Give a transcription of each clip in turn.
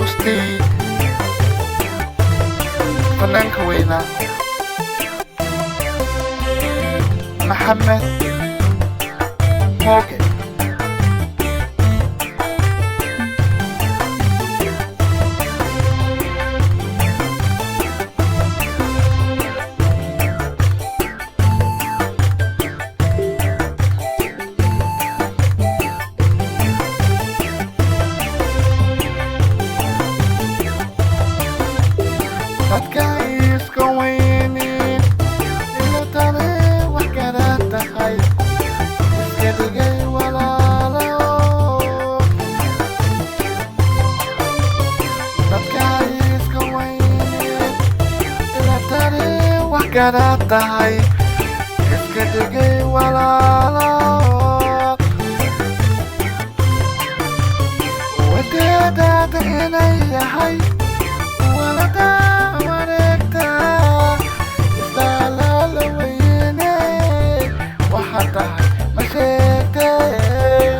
xasuustii fanaanka weynaa maxamed mooge Gada tahay iska dhigay walaalo wadadaada inay yahay walada wareegta islaalaala weyne waxa tahay ma sheegtee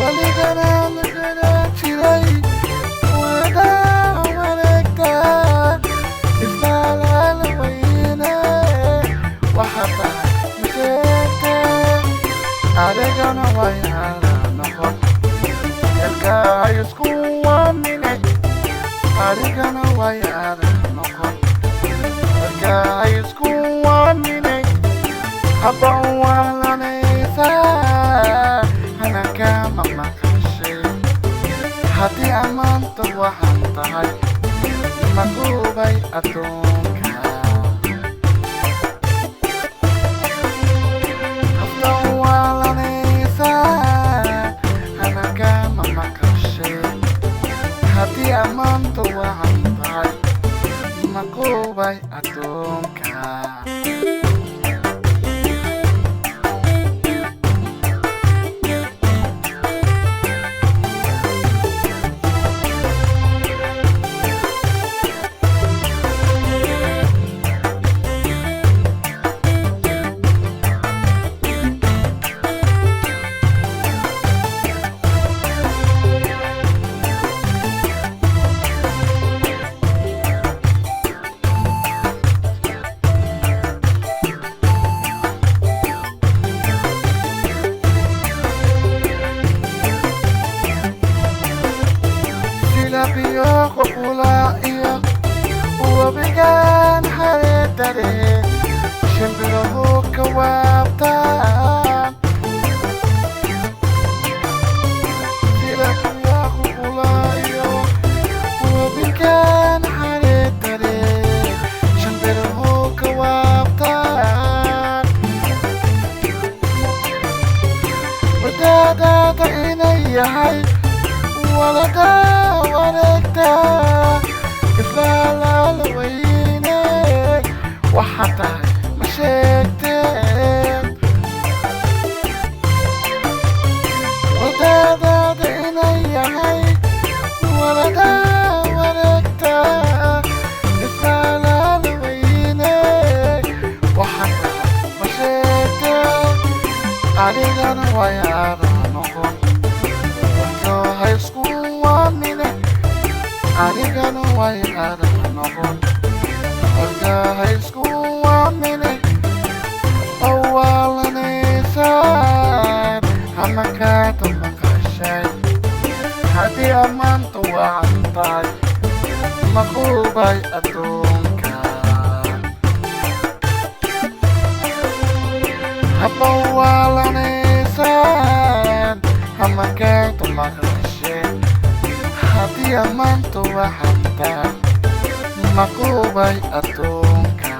waligana lagala jiray adigana way ala noqon elka isku waamine adigana way ala noqon elka isku waamine haba walanaysa hanaka maqashay haddii amaanta waxaan tahay makuubay adduunka amaanta waxaan tahay makuubay adduunka biyo qofula iyo wabigan hareedare shimbirahu ka waabtaan sida biyo qofula iyo wabigan hareedare shimbirahu ka waabtaan wadadaada inay yahay walada wareegta islaalaala weyne waxa tahay ma sheegteen wadadaada inay yahay walada wareegta islaalaala weyne waxa tahay ma sheegteen adigana way ala noqon haysku adigana way ala noqon olka haysku waamine awaalanaysaan hamakaata maqashay haddii amaanta waxaan tahay maquubay adduunka haba waalanaysaan hamakaata maqashay haddii amaanta waxaan tahay maquubay adduunka